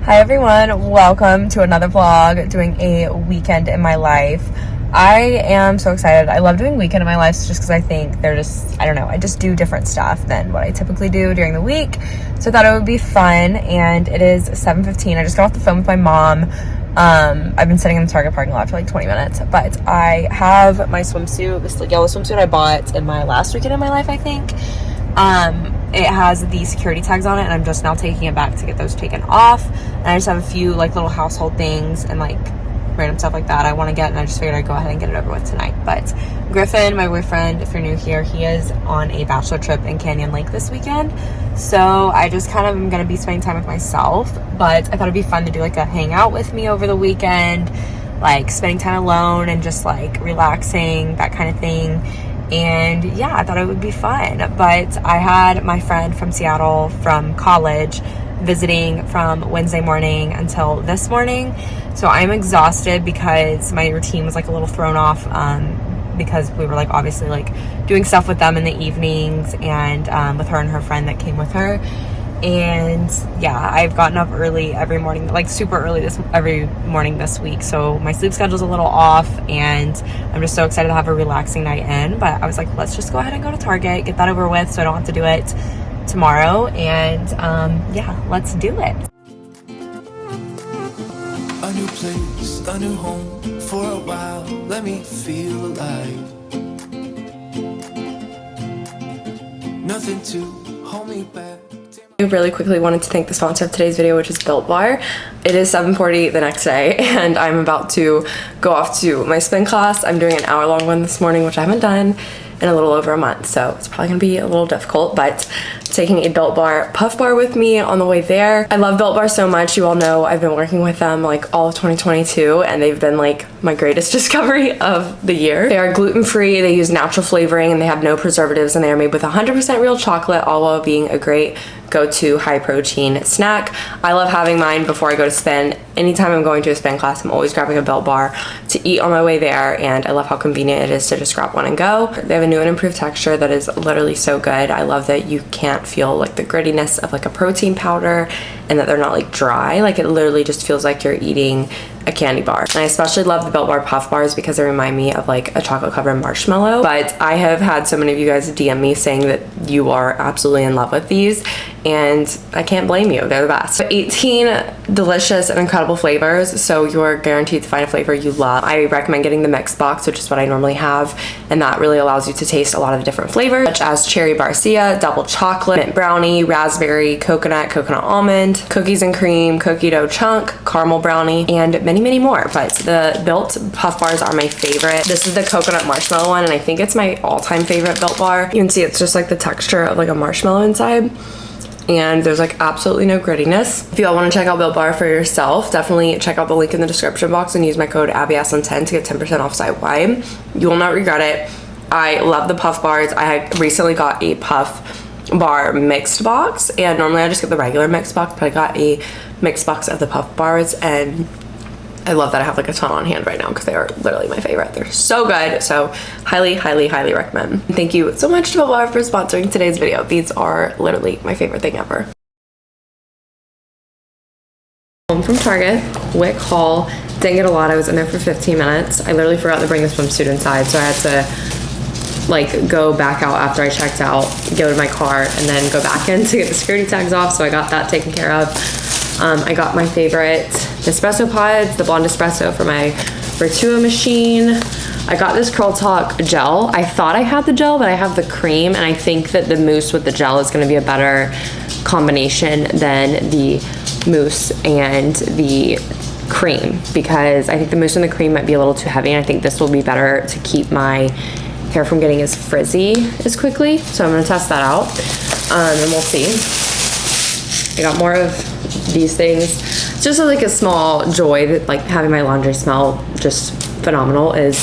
Hi everyone, welcome to another vlog doing a weekend in my life. I am so excited. I love doing weekend in my life just because I think they're just, I don't know, I just do different stuff than what I typically do during the week. So I thought it would be fun, and it is 7:15. I just got off the phone with my mom. I've been sitting in the Target parking lot for like 20 minutes, but I have my swimsuit, this like yellow swimsuit I bought in my last weekend in my life, I think. It has the security tags on it, and I'm just now taking it back to get those taken off. And I just have a few like little household things and like random stuff like that I want to get, and I just figured I'd go ahead and get it over with tonight. But Griffin, my boyfriend, if you're new here, he is on a bachelor trip in Canyon Lake this weekend, so I just kind of am going to be spending time with myself. But I thought it'd be fun to do like a hangout with me over the weekend, like spending time alone and just like relaxing, that kind of thing. And yeah, I thought it would be fun. But I had my friend from Seattle from college visiting from Wednesday morning until this morning, so I'm exhausted because my routine was like a little thrown off, because we were like obviously like doing stuff with them in the evenings, and with her and her friend that came with her. And yeah, I've gotten up early every morning, like super early every morning this week, so my sleep schedule's a little off, and I'm just so excited to have a relaxing night in. But I was like, let's just go ahead and go to Target, get that over with so I don't have to do it tomorrow. And yeah, let's do it. A new place, a new home for a while, let me feel alive. Nothing to hold me back. I really quickly wanted to thank the sponsor of today's video, which is Built Bar. It is 7:40 the next day, and I'm about to go off to my spin class. I'm doing an hour-long one this morning, which I haven't done in a little over a month, so it's probably gonna be a little difficult, but taking a Built Bar Puff Bar with me on the way there. I love Built Bar so much. You all know I've been working with them like all of 2022, and they've been like my greatest discovery of the year. They are gluten-free, they use natural flavoring, and they have no preservatives, and they are made with 100% real chocolate, all while being a great go-to high-protein snack. I love having mine before I go to spin. Anytime I'm going to a spin class, I'm always grabbing a Built Bar to eat on my way there, and I love how convenient it is to just grab one and go. They have a new and improved texture that is literally so good. I love that you can't feel like the grittiness of like a protein powder, and that they're not like dry. Like it literally just feels like you're eating a candy bar. And I especially love the Built Bar Puff Bars because they remind me of like a chocolate covered marshmallow. But I have had so many of you guys DM me saying that you are absolutely in love with these, and I can't blame you. They're the best. 18 delicious and incredible flavors, so you're guaranteed to find a flavor you love. I recommend getting the mixed box, which is what I normally have, and that really allows you to taste a lot of the different flavors, such as cherry barcia, double chocolate, mint brownie, raspberry, coconut almond, cookies and cream, cookie dough chunk, caramel brownie, and many more. But the Built Puff Bars are my favorite. This is the coconut marshmallow one, and I think it's my all-time favorite Built Bar. You can see it's just like the texture of like a marshmallow inside, and there's like absolutely no grittiness. If you all want to check out Built Bar for yourself, definitely check out the link in the description box and use my code AAPI10 to get 10% off site-wide. You will not regret it. I love the Puff Bars. I recently got a Puff Bar mixed box, and normally I just get the regular mixed box, but I got a mixed box of the Puff Bars, and I love that I have like a ton on hand right now because they are literally my favorite. They're so good, so highly recommend. Thank you so much to Built Bar for sponsoring today's video. These are literally my favorite thing ever. Home from Target, quick haul. Didn't get a lot. I was in there for 15 minutes. I literally forgot to bring the swimsuit inside, so I had to like go back out after I checked out, go to my car, and then go back in to get the security tags off, so I got that taken care of. I got my favorite espresso pods, the blonde espresso for my Vertua machine. I got this Curl Talk gel. I thought I had the gel, but I have the cream, and I think that the mousse with the gel is gonna be a better combination than the mousse and the cream, because I think the mousse and the cream might be a little too heavy, and I think this will be better to keep my hair from getting as frizzy as quickly. So I'm gonna test that out, and we'll see. I got more of these things. It's just like a small joy that like having my laundry smell just phenomenal is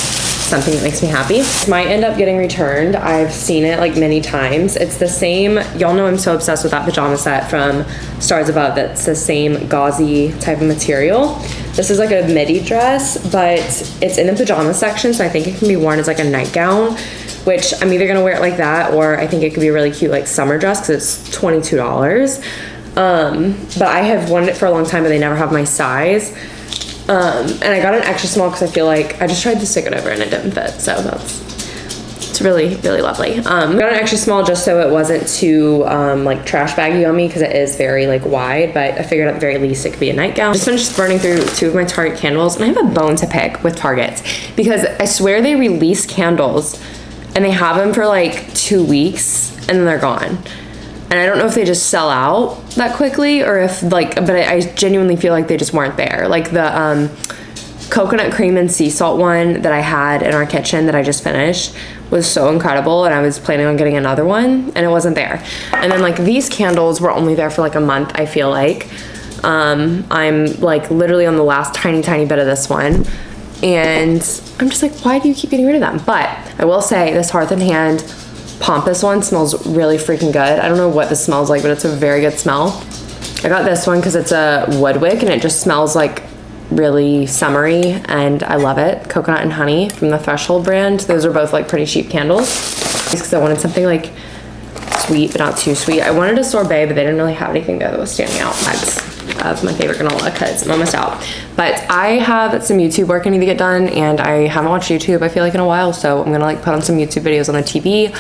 something that makes me happy. Might end up getting returned. I've seen it like many times. It's the same, y'all know I'm so obsessed with that pajama set from Stars Above. That's the same gauzy type of material. This is like a midi dress, but it's in the pajama section, so I think it can be worn as like a nightgown, which I'm either gonna wear it like that, or I think it could be a really cute like summer dress because it's $22. But I have wanted it for a long time, but they never have my size. And I got an extra small because I feel like I just tried to stick it over and it didn't fit, so it's really, really lovely. Got an extra small just so it wasn't too like trash baggy on me because it is very like wide, but I figured at the very least it could be a nightgown. Just finished burning through 2 of my Target candles, and I have a bone to pick with Target because I swear they release candles and they have them for like 2 weeks and then they're gone. And I don't know if they just sell out that quickly or if like, but I genuinely feel like they just weren't there. Like the coconut cream and sea salt one that I had in our kitchen that I just finished was so incredible, and I was planning on getting another one and it wasn't there. And then like these candles were only there for like a month, I feel like. I'm like literally on the last tiny bit of this one, and I'm just like, why do you keep getting rid of them? But I will say this Hearth and Hand Pompous one smells really freaking good. I don't know what this smells like, but it's a very good smell. I got this one because it's a wood wick and it just smells like really summery, and I love it. Coconut and Honey from the Threshold brand. Those are both like pretty cheap candles because I wanted something like sweet but not too sweet. I wanted a sorbet, but they didn't really have anything there that was standing out. That's my favorite granola because I'm almost out. But I have some YouTube work I need to get done, and I haven't watched YouTube I feel like in a while, so I'm gonna like put on some YouTube videos on the TV,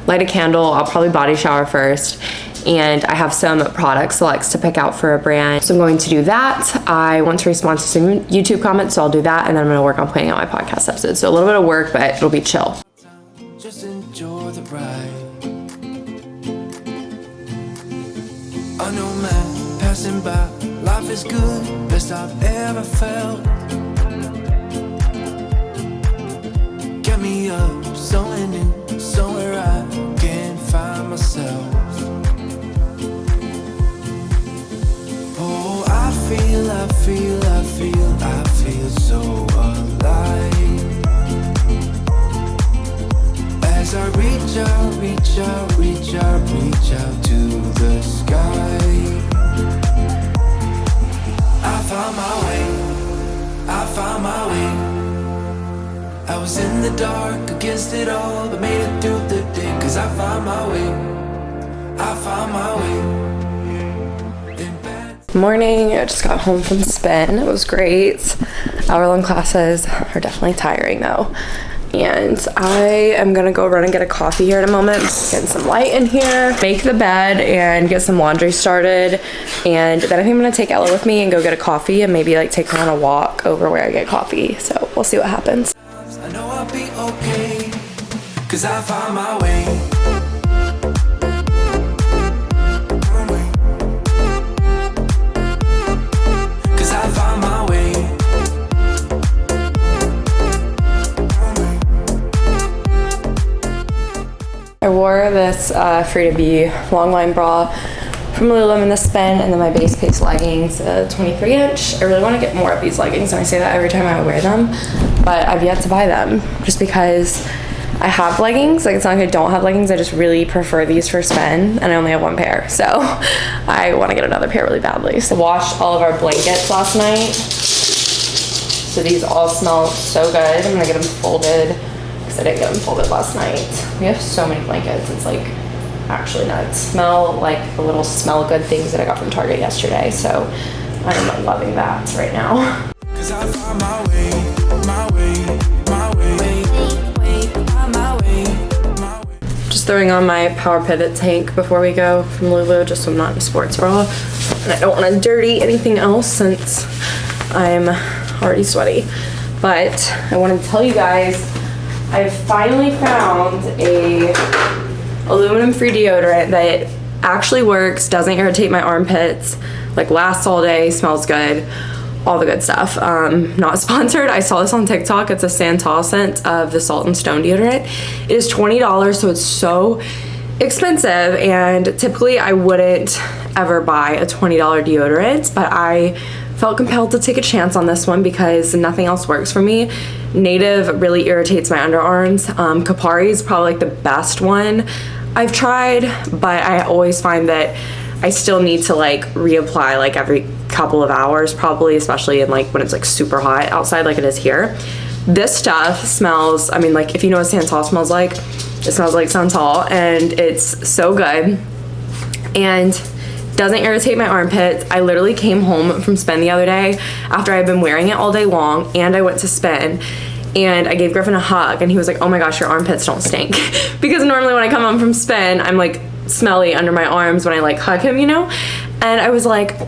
light a candle. I'll probably body shower first, and I have some product selects to pick out for a brand, so I'm going to do that. I want to respond to some YouTube comments, so I'll do that, and then I'm gonna work on planning out my podcast episodes. So a little bit of work, but it'll be chill. Just enjoy the ride. I know, man, passing by, life is good, best I've ever felt. Get me up, somewhere new, somewhere I can find myself. Oh, I feel so alive. As I reach out to the sky. I found my way. I was in the dark against it all, but made it through the day. Cause I found my way. Morning, I just got home from spin. It was great. Hour-long classes are definitely tiring though. And I am gonna go run and get a coffee here in a moment. Get some light in here, make the bed, and get some laundry started. And then I think I'm gonna take Ella with me and go get a coffee and maybe like take her on a walk over where I get coffee. So we'll see what happens. I know I'll be okay, cause I found my way. Cause I found my way. I wore this Free to Be longline bra from Lululemon this spin, and then my base pace leggings, 23 inch. I really want to get more of these leggings, and I say that every time I wear them, but I've yet to buy them just because I have leggings. Like, it's not like I don't have leggings, I just really prefer these for spin, and I only have one pair, so I want to get another pair really badly. So washed all of our blankets last night, so these all smell so good. I'm gonna get them folded because I didn't get them folded last night. We have so many blankets, it's like actually nuts. Smell like the little smell good things that I got from Target yesterday, so I'm loving that right now. Cause I found my way. Just throwing on my Power Pivot tank before we go from Lulu, just so I'm not in a sports bra. And I don't want to dirty anything else since I'm already sweaty. But I wanted to tell you guys, I finally found a aluminum-free deodorant that actually works, doesn't irritate my armpits, like lasts all day, smells good, all the good stuff. Not sponsored. I saw this on TikTok. It's a Santal scent of the Salt and Stone deodorant. It is $20, so it's so expensive, and typically I wouldn't ever buy a $20 deodorant, but I felt compelled to take a chance on this one because nothing else works for me. Native really irritates my underarms. Kapari is probably like the best one I've tried, but I always find that I still need to like reapply like every couple of hours probably, especially in like when it's like super hot outside like it is here. This stuff smells, I mean, like if you know what Santal smells like, it smells like Santal, and it's so good and doesn't irritate my armpits. I literally came home from spin the other day after I'd been wearing it all day long, and I went to spin and I gave Griffin a hug and he was like, oh my gosh, your armpits don't stink. Because normally when I come home from spin, I'm like smelly under my arms when I like hug him, you know? And I was like,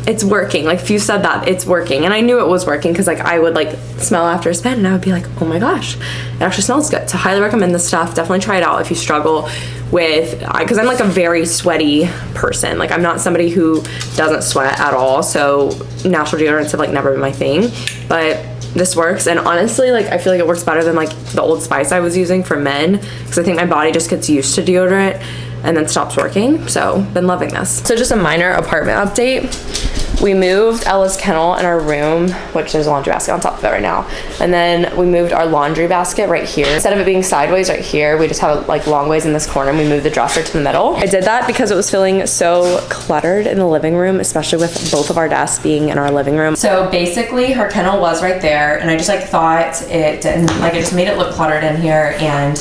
it's working. Like if you said that, it's working. And I knew it was working because like I would like smell after a spin and I would be like, oh my gosh, it actually smells good. So highly recommend this stuff. Definitely try it out if you struggle with, because I'm like a very sweaty person. Like I'm not somebody who doesn't sweat at all. So natural deodorants have like never been my thing, but this works. And honestly, like I feel like it works better than like the Old Spice I was using for men, because I think my body just gets used to deodorant and then stops working. So been loving this. So just a minor apartment update. We moved Ella's kennel in our room, which there's a laundry basket on top of it right now. And then we moved our laundry basket right here. Instead of it being sideways right here, we just have it like long ways in this corner, and we moved the dresser to the middle. I did that because it was feeling so cluttered in the living room, especially with both of our desks being in our living room. So basically her kennel was right there, and I just like thought it didn't, like it just made it look cluttered in here, and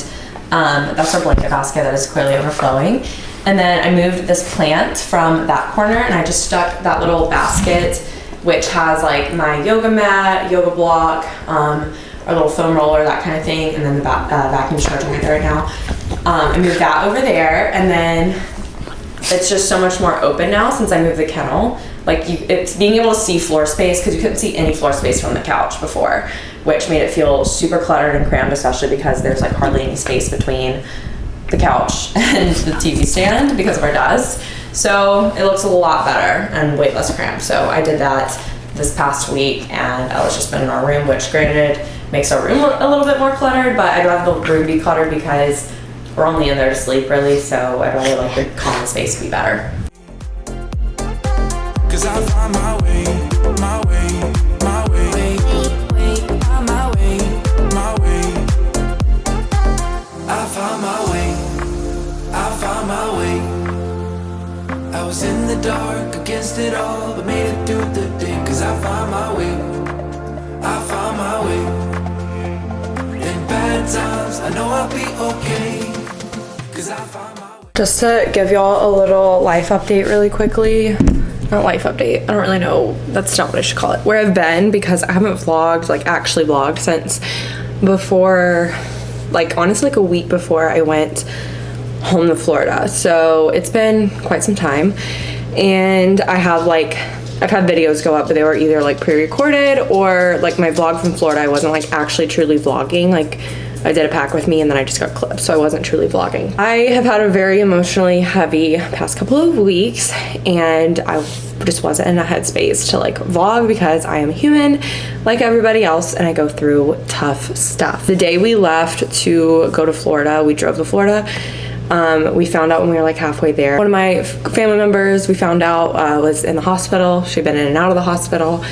that's our blanket basket that is clearly overflowing. And then I moved this plant from that corner, and I just stuck that little basket, which has like my yoga mat, yoga block, our little foam roller, that kind of thing, and then the vacuum charging right there right now. I moved that over there, and then it's just so much more open now since I moved the kennel. Like it's being able to see floor space, because you couldn't see any floor space from the couch before, which made it feel super cluttered and crammed, especially because there's like hardly any space between the couch and the TV stand because of our desk. So it looks a lot better and way less cramped. So I did that this past week, and Ella's just been in our room, which granted makes our room a little bit more cluttered, but I'd rather the room be cluttered because we're only in there to sleep really, so I'd rather like the common space be better. Cause I find my way, my way, my way, find my way, my way. I found my way, I found my way. I was in the dark against it all, but made it through the day. Cause I found my way, I found my way. In bad times, I know I'll be okay. Cause I found my way. Just to give y'all a little life update really quickly. Not life update, I don't really know, that's not what I should call it. Where I've been, because I haven't vlogged, like actually vlogged since before, like honestly like a week before I went home to Florida. So it's been quite some time, and I have like, I've had videos go up, but they were either like pre-recorded or like my vlog from Florida, I wasn't like actually truly vlogging. Like I did a pack with me and then I just got clipped, so I wasn't truly vlogging. I have had a very emotionally heavy past couple of weeks, and I just wasn't in a headspace to like vlog because I am human like everybody else and I go through tough stuff. The day we left to go to Florida, we drove to Florida, we found out when we were like halfway there, one of my family members we found out was in the hospital. She'd been in and out of the hospital,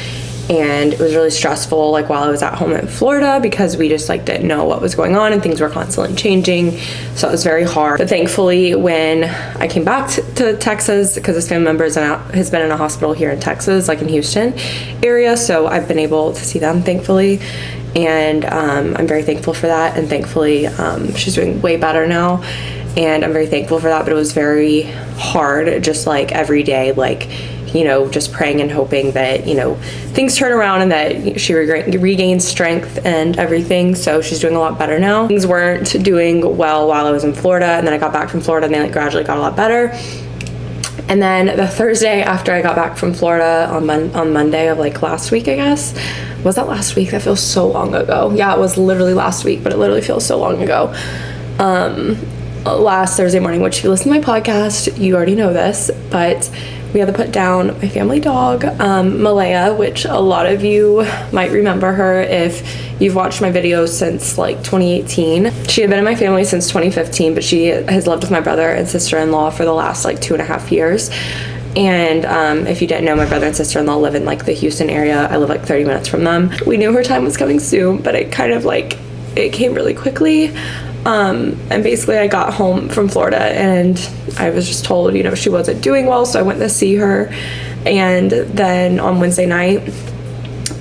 and it was really stressful like while I was at home in Florida because we just like didn't know what was going on and things were constantly changing, so it was very hard. But thankfully when I came back to Texas, because this family member has been in a hospital here in Texas, like in Houston area, so I've been able to see them thankfully, and I'm very thankful for that. And thankfully she's doing way better now, and I'm very thankful for that. But it was very hard, just like every day, like, you know, just praying and hoping that, you know, things turn around and that she regains strength and everything. So she's doing a lot better now. Things weren't doing well while I was in Florida, and then I got back from Florida and they like gradually got a lot better. And then the Thursday after I got back from Florida on Monday of like last week, I guess. Was that last week? That feels so long ago. Yeah, it was literally last week, but it literally feels so long ago. Last Thursday morning, which if you listen to my podcast, you already know this, but we had to put down my family dog, Malaya, which a lot of you might remember her if you've watched my videos since like 2018. She had been in my family since 2015, but she has lived with my brother and sister-in-law for the last like 2.5 years. And if you didn't know, my brother and sister-in-law live in like the Houston area. I live like 30 minutes from them. We knew her time was coming soon, but it kind of like, it came really quickly. And basically I got home from Florida and I was just told, you know, she wasn't doing well, so I went to see her. And then on Wednesday night,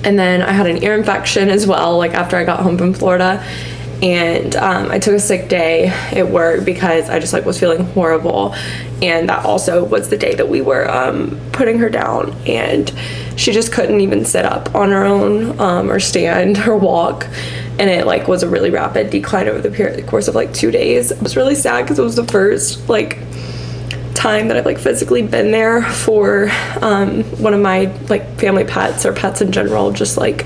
and then I had an ear infection as well, like after I got home from Florida. And I took a sick day at work because I just like was feeling horrible, and that also was the day that we were putting her down, and she just couldn't even sit up on her own or stand or walk, and it like was a really rapid decline over the course of like 2 days. It was really sad because it was the first like time that I've like physically been there for one of my like family pets or pets in general just like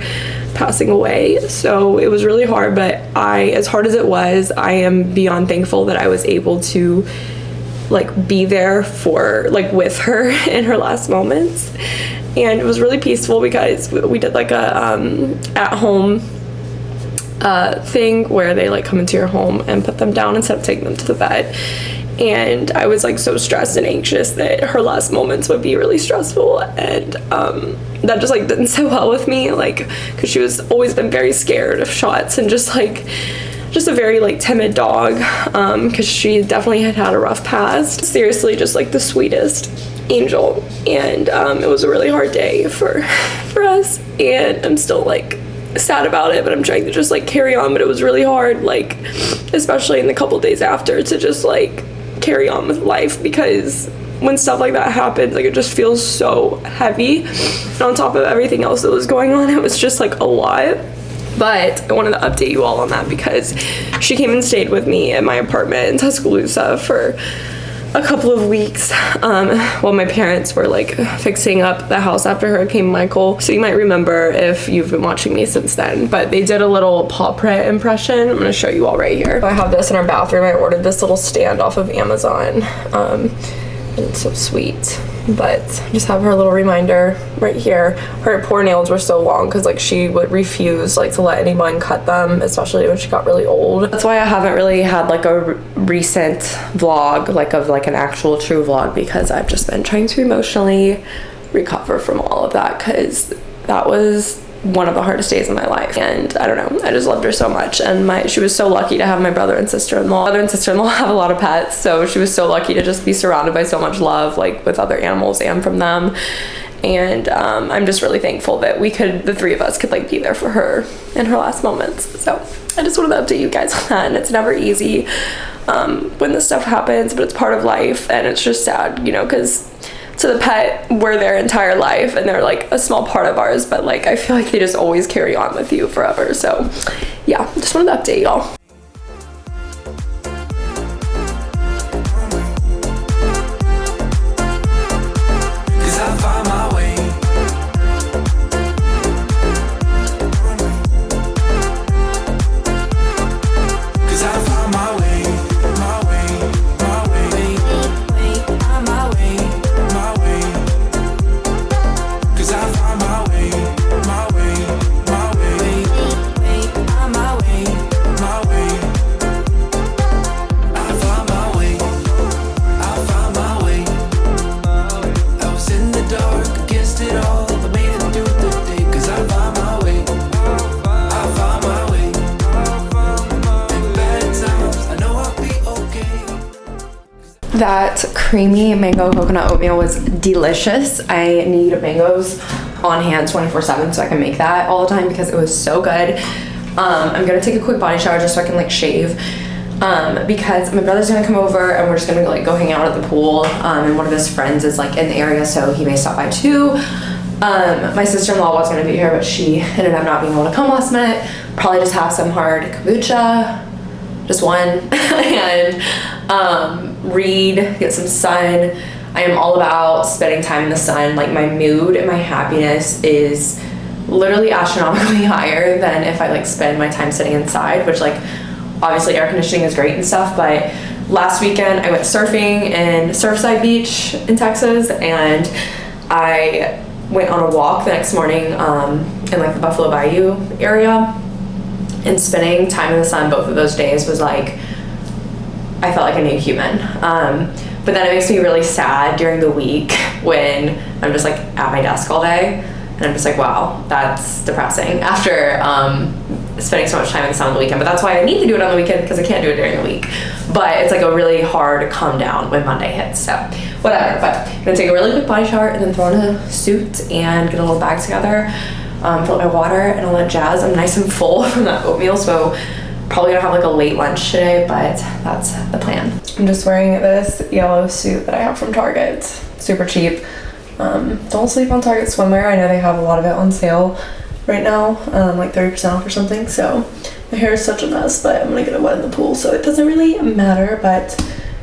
passing away. So it was really hard, but as hard as it was, I am beyond thankful that I was able to like be there for like with her in her last moments. And it was really peaceful because we did like a at home thing where they like come into your home and put them down instead of taking them to the bed. And I was like so stressed and anxious that her last moments would be really stressful, and that just like didn't sit well with me, like because she was always been very scared of shots and just a very like timid dog, because she definitely had a rough past. Seriously, just like the sweetest angel. And it was a really hard day for us, and I'm still like sad about it, but I'm trying to just like carry on. But it was really hard, like especially in the couple days after, to just like carry on with life, because when stuff like that happens, like it just feels so heavy, and on top of everything else that was going on, it was just like a lot. But I wanted to update you all on that because she came and stayed with me at my apartment in Tuscaloosa for a couple of weeks while my parents were like fixing up the house after Hurricane Michael. So you might remember if you've been watching me since then, but they did a little paw print impression. I'm gonna show you all right here. I have this in our bathroom. I ordered this little stand off of Amazon, and it's so sweet. But just have her little reminder right here. Her poor nails were so long because like she would refuse like to let anyone cut them, especially when she got really old. That's why I haven't really had like a recent vlog, like of like an actual true vlog, because I've just been trying to emotionally recover from all of that, because that was one of the hardest days of my life. And I don't know, I just loved her so much, and she was so lucky to have my brother and sister-in-law. Brother and sister-in-law have a lot of pets, so she was so lucky to just be surrounded by so much love, like with other animals and from them. And I'm just really thankful that the three of us could like be there for her in her last moments. So I just wanted to update you guys on that. And it's never easy when this stuff happens, but it's part of life, and it's just sad, you know, because to the pet, we're their entire life and they're like a small part of ours, but like I feel like they just always carry on with you forever. So yeah, just wanted to update y'all. That creamy mango coconut oatmeal was delicious. I need mangoes on hand 24/7 so I can make that all the time because it was so good. I'm gonna take a quick body shower just so I can like shave, because my brother's gonna come over and we're just gonna like go hang out at the pool, and one of his friends is like in the area, so he may stop by too. My sister-in-law was gonna be here, but she ended up not being able to come last minute. Probably just have some hard kombucha, just one, and read, get some sun. I am all about spending time in the sun. Like my mood and my happiness is literally astronomically higher than if I like spend my time sitting inside, which like obviously air conditioning is great and stuff, but last weekend I went surfing in Surfside Beach in Texas, and I went on a walk the next morning in like the Buffalo Bayou area, and spending time in the sun both of those days was like, I felt like a new human. But then it makes me really sad during the week when I'm just like at my desk all day. And I'm just like, wow, that's depressing after spending so much time in the sun on the weekend. But that's why I need to do it on the weekend, because I can't do it during the week. But it's like a really hard come down when Monday hits, so whatever. But I'm gonna take a really quick body shower and then throw on a suit and get a little bag together, fill up my water and all that jazz. I'm nice and full from that oatmeal, so probably gonna have like a late lunch today, but that's the plan. I'm just wearing this yellow suit that I have from Target. It's super cheap. Don't sleep on Target swimwear. I know they have a lot of it on sale right now, like 30% off or something. So my hair is such a mess, but I'm gonna get it wet in the pool, so it doesn't really matter. But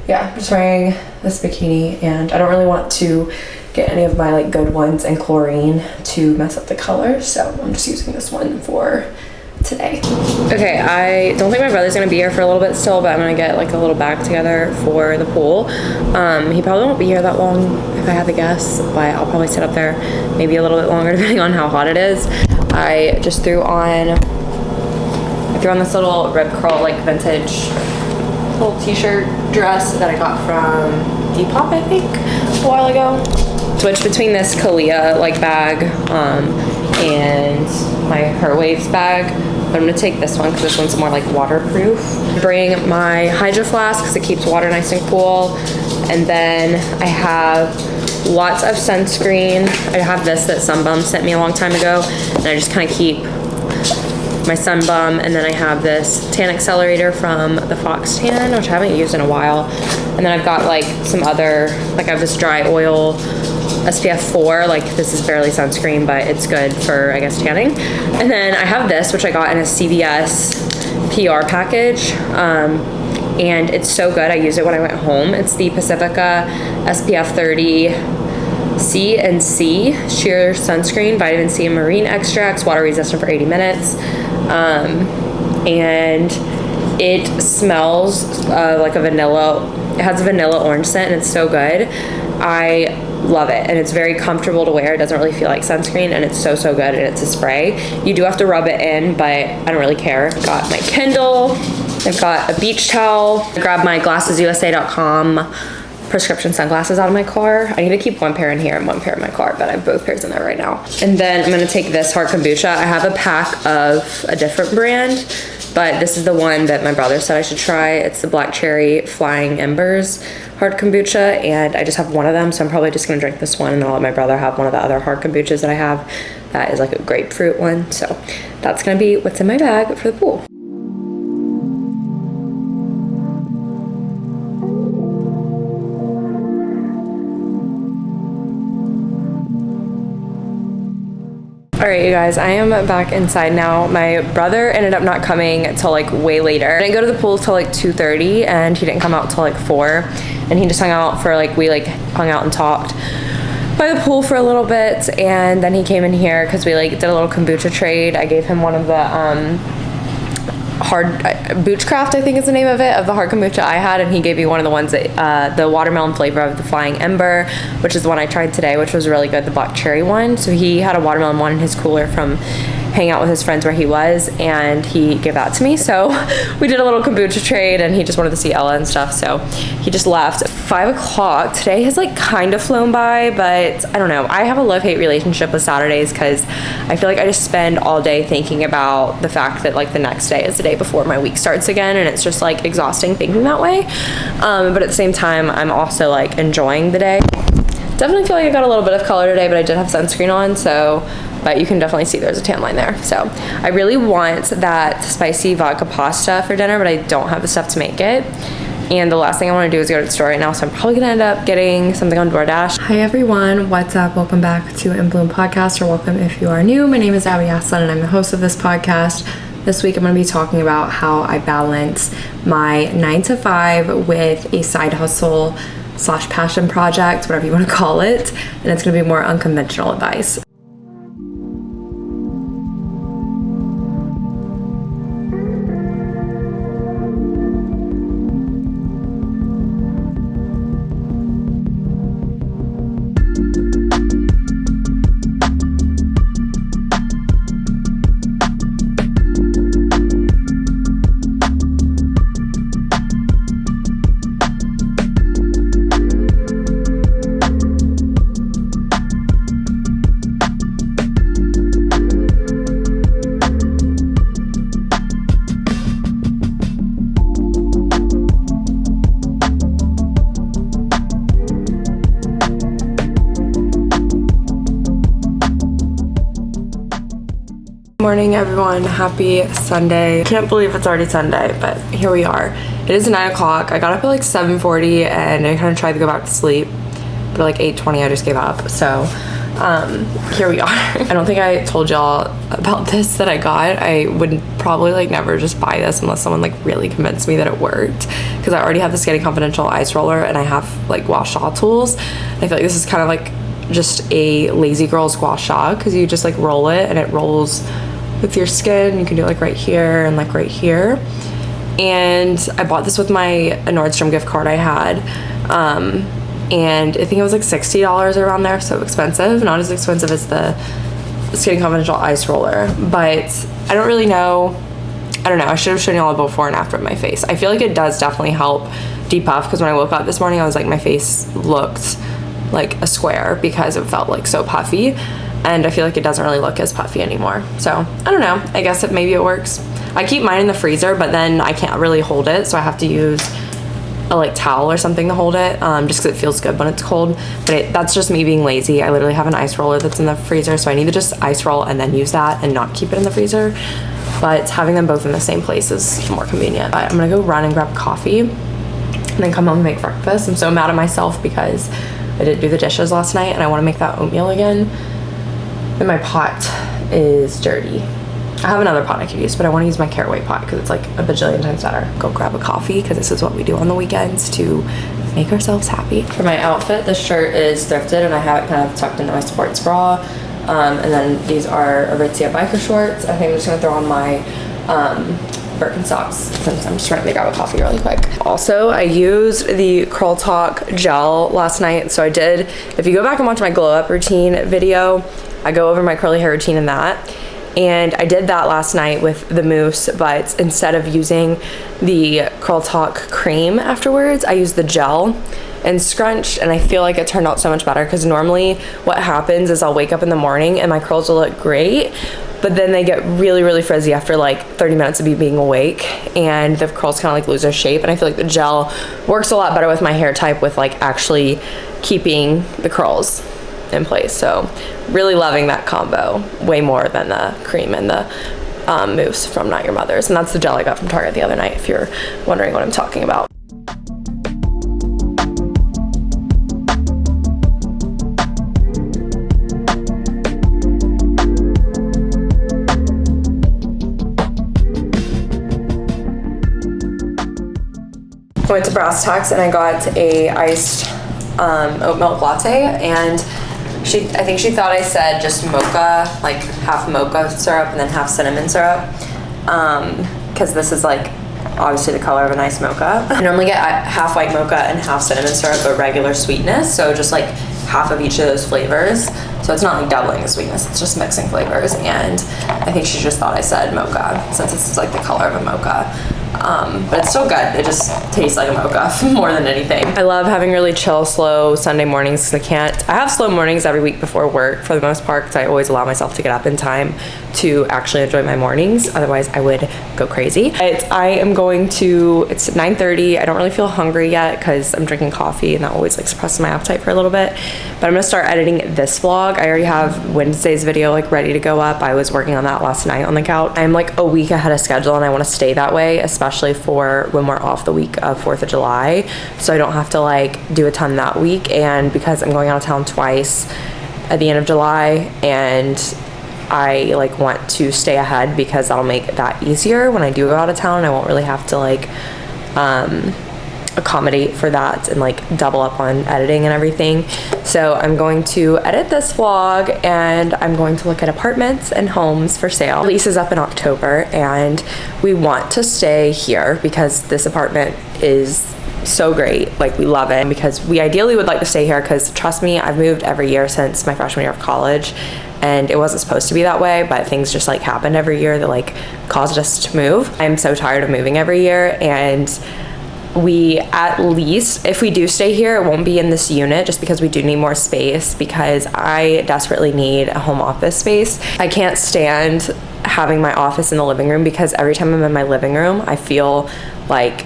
yeah, I'm just wearing this bikini, and I don't really want to get any of my like good ones in chlorine to mess up the color, so I'm just using this one for today. Okay, I don't think my brother's gonna be here for a little bit still, but I'm gonna get like a little bag together for the pool. He probably won't be here that long if I had to guess, but I'll probably sit up there maybe a little bit longer depending on how hot it is. I just threw on this little rib curl like vintage little t-shirt dress that I got from Depop, I think, a while ago. Switch between this Kalia like bag and my Her Waves bag. But I'm gonna take this one because this one's more like waterproof. Bring my Hydro Flask because it keeps water nice and cool. And then I have lots of sunscreen. I have this that Sunbum sent me a long time ago, and I just kind of keep my Sunbum. And then I have this tan accelerator from the Fox Tan, which I haven't used in a while. And then I've got like some other, like I have this dry oil SPF 4, like this is barely sunscreen, but it's good for, I guess, tanning. And then I have this, which I got in a CVS PR package, and it's so good. I used it when I went home. It's the Pacifica SPF 30 C and C sheer sunscreen, vitamin C and marine extracts, water resistant for 80 minutes, and it smells like a vanilla. It has a vanilla orange scent, and it's so good. I love it, and it's very comfortable to wear. It doesn't really feel like sunscreen, and it's so good, and it's a spray. You do have to rub it in, but I don't really care. Got my Kindle, I've got a beach towel. I grabbed my glassesusa.com prescription sunglasses out of my car. I need to keep one pair in here and one pair in my car, but I have both pairs in there right now. And then I'm gonna take this hard kombucha. I have a pack of a different brand, but this is the one that my brother said I should try. It's the Black Cherry Flying Embers hard kombucha, and I just have one of them, so I'm probably just gonna drink this one, and I'll let my brother have one of the other hard kombuchas that I have. That is like a grapefruit one, so that's gonna be what's in my bag for the pool. All right, you guys, I am back inside now. My brother ended up not coming until like way later. I didn't go to the pool till like 2:30, and he didn't come out till like 4. And he just hung out for like, we like hung out and talked by the pool for a little bit. And then he came in here because we like did a little kombucha trade. I gave him one of the hard Boochcraft, I think is the name of it, of the hard kombucha I had, and he gave me one of the ones that the watermelon flavor of the Flying Ember, which is the one I tried today, which was really good, the black cherry one. So he had a watermelon one in his cooler from hang out with his friends where he was, and he gave that to me. So we did a little kombucha trade, and he just wanted to see Ella and stuff, so he just left. 5 o'clock today has like kind of flown by, but I don't know. I have a love-hate relationship with Saturdays because I feel like I just spend all day thinking about the fact that like the next day is the day before my week starts again, and it's just like exhausting thinking that way. But at the same time, I'm also like enjoying the day. Definitely feel like I got a little bit of color today, but I did have sunscreen on, so, but you can definitely see there's a tan line there. So I really want that spicy vodka pasta for dinner, but I don't have the stuff to make it. And the last thing I want to do is go to the store right now, so I'm probably gonna end up getting something on DoorDash. Hi everyone, what's up? Welcome back to In Bloom Podcast, or welcome if you are new. My name is AAPI, and I'm the host of this podcast. This week I'm going to be talking about how I balance my 9 to 5 with a side hustle / passion project, whatever you want to call it, and it's going to be more unconventional advice. Morning everyone, happy Sunday. Can't believe it's already Sunday, but here we are. It is 9 o'clock. I got up at like 7:40 and I kind of tried to go back to sleep, but at like 8:20 I just gave up. So here we are. I don't think I told y'all about this that I got. I would probably like never just buy this unless someone like really convinced me that it worked, because I already have the Skinny Confidential ice roller and I have like gua sha tools. I feel like this is kind of like just a lazy girl's gua sha, because you just like roll it and it rolls with your skin. You can do it like right here and like right here. And I bought this with my Nordstrom gift card I had, and I think it was like $60 around there, so expensive. Not as expensive as the Skinny Confidential ice roller, but I don't really know. I don't know, I should have shown you all a before and after of my face. I feel like it does definitely help depuff, because when I woke up this morning I was like, my face looked like a square because it felt like so puffy, and I feel like it doesn't really look as puffy anymore. So I don't know, I guess maybe it works. I keep mine in the freezer, but then I can't really hold it, so I have to use a like towel or something to hold it, just because it feels good when it's cold. But that's just me being lazy. I literally have an ice roller that's in the freezer, so I need to just ice roll and then use that and not keep it in the freezer. But having them both in the same place is more convenient. But I'm gonna go run and grab coffee and then come home and make breakfast. I'm so mad at myself because I didn't do the dishes last night and I want to make that oatmeal again, and my pot is dirty. I have another pot I could use, but I want to use my caraway pot because it's like a bajillion times better. Go grab a coffee, because this is what we do on the weekends to make ourselves happy. For my outfit, this shirt is thrifted and I have it kind of tucked into my sports bra, and then these are Aritzia biker shorts. I think I'm just gonna throw on my Birkenstocks since I'm just trying to grab a coffee really quick. Also, I used the Curl Talk gel last night. So I did, if you go back and watch my glow up routine video, I go over my curly hair routine in that. And I did that last night with the mousse, but instead of using the Curl Talk cream afterwards, I used the gel and scrunched, and I feel like it turned out so much better, because normally what happens is I'll wake up in the morning and my curls will look great, but then they get really, really frizzy after like 30 minutes of me being awake, and the curls kind of like lose their shape. And I feel like the gel works a lot better with my hair type, with like actually keeping the curls in place. So really loving that combo way more than the cream and the mousse from Not Your Mother's. And that's the gel I got from Target the other night, if you're wondering what I'm talking about. I went to Brass Tacks and I got a iced oat milk latte, and I think she thought I said just mocha, like half mocha syrup and then half cinnamon syrup, because this is like obviously the color of a nice mocha. I normally get half white mocha and half cinnamon syrup, but regular sweetness, so just like half of each of those flavors. So it's not like doubling the sweetness, it's just mixing flavors. And I think she just thought I said mocha, since this is like the color of a mocha. But it's still good. It just tastes like a mocha more than anything. I love having really chill, slow Sunday mornings, because I have slow mornings every week before work for the most part, because I always allow myself to get up in time to actually enjoy my mornings. Otherwise I would go crazy. It's 9:30. I don't really feel hungry yet because I'm drinking coffee, and that always like suppresses my appetite for a little bit. But I'm gonna start editing this vlog. I already have Wednesday's video like ready to go up. I was working on that last night on the couch. I'm like a week ahead of schedule, and I want to stay that way, especially for when we're off the week of 4th of July, so I don't have to like do a ton that week. And because I'm going out of town twice at the end of July, and I like want to stay ahead, because that'll make that easier when I do go out of town. I won't really have to like accommodate for that and like double up on editing and everything. So I'm going to edit this vlog, and I'm going to look at apartments and homes for sale. The lease is up in October, and we want to stay here because this apartment is so great. Like, we love it, because we ideally would like to stay here, because trust me, I've moved every year since my freshman year of college, and it wasn't supposed to be that way, but things just like happened every year that like caused us to move. I'm so tired of moving every year, and we, at least if we do stay here, it won't be in this unit, just because we do need more space, because I desperately need a home office space. I can't stand having my office in the living room, because every time I'm in my living room I feel like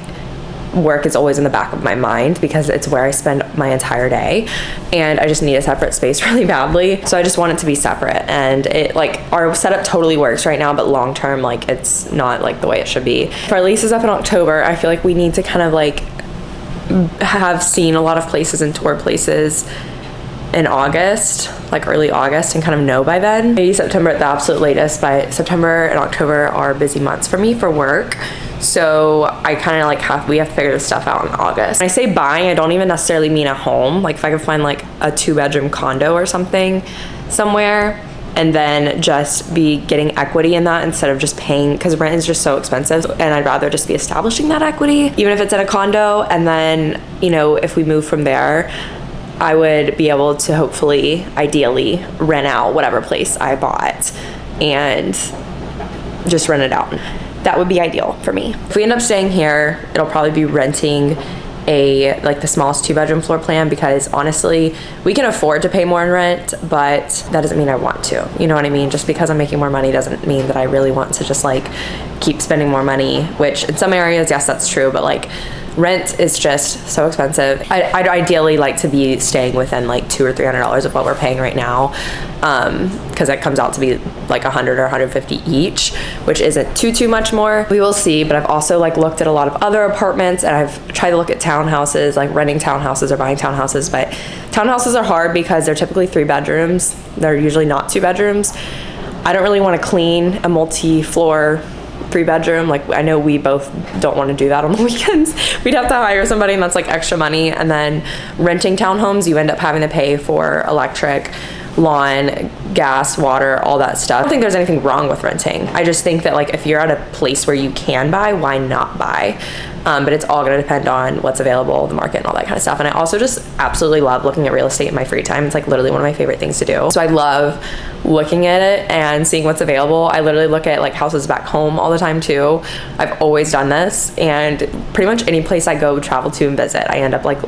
work is always in the back of my mind because it's where I spend my entire day, and I just need a separate space really badly. So I just want it to be separate, and it, like, our setup totally works right now, but long term, like, it's not like the way it should be. If our lease is up in October, I feel like we need to kind of like have seen a lot of places and tour places in August, like early August, and kind of know by then. Maybe September at the absolute latest. By September and October are busy months for me for work. So I kind of like we have to figure this stuff out in August. When I say buying, I don't even necessarily mean a home. Like if I could find like a 2-bedroom condo or something somewhere, and then just be getting equity in that instead of just paying, because rent is just so expensive, and I'd rather just be establishing that equity, even if it's in a condo. And then, you know, if we move from there, I would be able to hopefully, ideally, rent out whatever place I bought and just rent it out. That would be ideal for me. If we end up staying here, it'll probably be renting like the smallest 2-bedroom floor plan, because honestly, we can afford to pay more in rent, but that doesn't mean I want to. You know what I mean? Just because I'm making more money doesn't mean that I really want to just like keep spending more money, which in some areas, yes, that's true, but like rent is just so expensive. I'd ideally like to be staying within like $200 or $300 of what we're paying right now, because that comes out to be like $100 or $150 each, which isn't too much more. We will see. But I've also like looked at a lot of other apartments, and I've tried to look at townhouses, like renting townhouses or buying townhouses. But townhouses are hard because they're typically 3 bedrooms. They're usually not 2 bedrooms. I don't really want to clean a multi-floor 3-bedroom. Like, I know we both don't want to do that on the weekends. We'd have to hire somebody, and that's like extra money. And then renting townhomes, you end up having to pay for electric, lawn, gas, water, all that stuff. I don't think there's anything wrong with renting. I just think that like if you're at a place where you can buy, why not buy? But it's all going to depend on what's available, the market, and all that kind of stuff. And I also just absolutely love looking at real estate in my free time. It's like literally one of my favorite things to do. So I love looking at it and seeing what's available. I literally look at like houses back home all the time too. I've always done this, and pretty much any place I go travel to and visit, I end up like,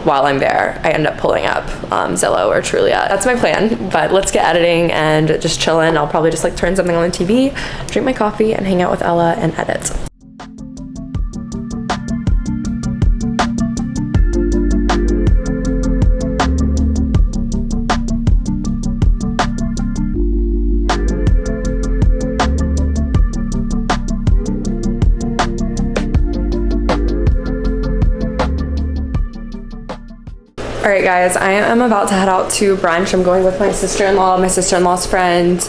while I'm there, I end up pulling up Zillow or Trulia. That's my plan. But let's get editing and just chilling. I'll probably just like turn something on the TV, drink my coffee, and hang out with Ella and edit. All right, guys, I am about to head out to brunch. I'm going with my sister-in-law, my sister-in-law's friend,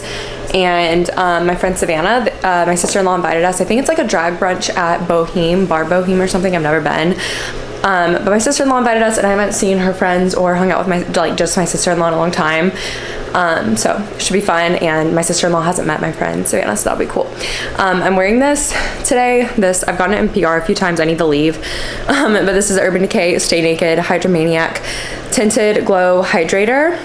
and my friend Savannah. My sister-in-law invited us. I think it's like a drag brunch at Boheme, Bar Boheme or something. I've never been. But my sister-in-law invited us, and I haven't seen her friends or hung out with just my sister-in-law in a long time. So it should be fun, and my sister-in-law hasn't met my friend Savannah, so that'll be cool. I'm wearing this today. I've gotten it in PR a few times. I need to leave. But this is Urban Decay Stay Naked Hydromaniac Tinted Glow Hydrator,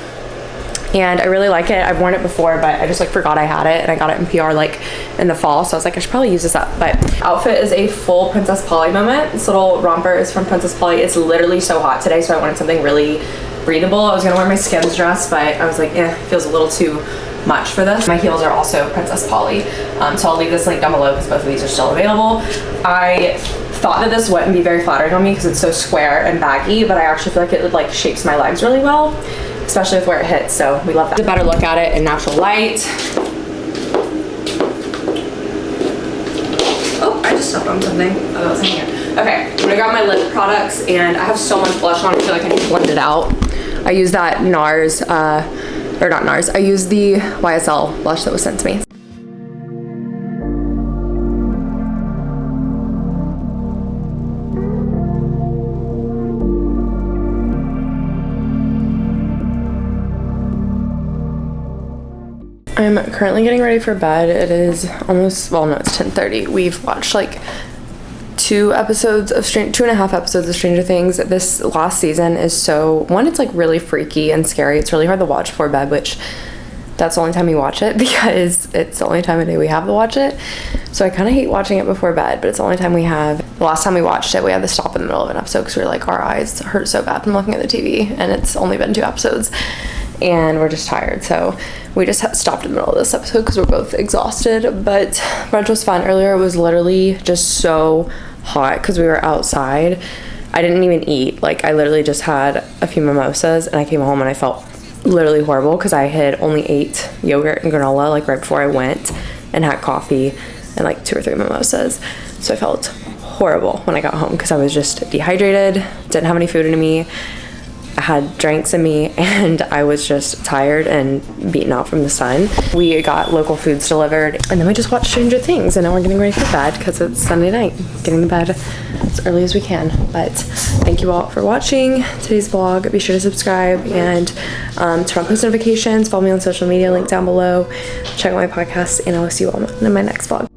and I really like it. I've worn it before, but I just like forgot I had it, and I got it in PR like in the fall, so I was like, I should probably use this up. But outfit is a full Princess Polly moment. This little romper is from Princess Polly. It's literally so hot today, so I wanted something really breathable. I was gonna wear my Skims dress, but I was like, it feels a little too much for this. My heels are also Princess Polly, so I'll leave this link down below because both of these are still available. I thought that this wouldn't be very flattering on me because it's so square and baggy, but I actually feel like it like shapes my legs really well, especially with where it hits, so we love that. A better look at it in natural light. Oh, I just stepped on something. Oh, that was in here. Okay, I'm gonna grab my lip products, and I have so much blush on, I feel like I need to blend it out. I use that NARS, or not NARS, I use the YSL blush that was sent to me. I'm currently getting ready for bed. It is almost, well, no, it's 10:30. We've watched like 2.5 episodes of Stranger Things. This last season is so, one, it's like really freaky and scary. It's really hard to watch before bed, which that's the only time we watch it because it's the only time of day we have to watch it. So I kind of hate watching it before bed, but it's the only time we have. The last time we watched it, we had to stop in the middle of an episode because we were like, our eyes hurt so bad from looking at the TV, and it's only been 2 episodes. And we're just tired, so we just stopped in the middle of this episode because we're both exhausted. But brunch was fun. Earlier it was literally just so hot because we were outside. I didn't even eat. Like, I literally just had a few mimosas, and I came home and I felt literally horrible because I had only ate yogurt and granola like right before I went, and had coffee and like 2 or 3 mimosas. So I felt horrible when I got home because I was just dehydrated, didn't have any food in me. I had drinks in me, and I was just tired and beaten out from the sun. We got local foods delivered, and then we just watched Stranger Things, and now we're getting ready for bed because it's Sunday night. Getting to bed as early as we can. But thank you all for watching today's vlog. Be sure to subscribe and turn on post notifications. Follow me on social media, link down below. Check out my podcast, and I will see you all in my next vlog.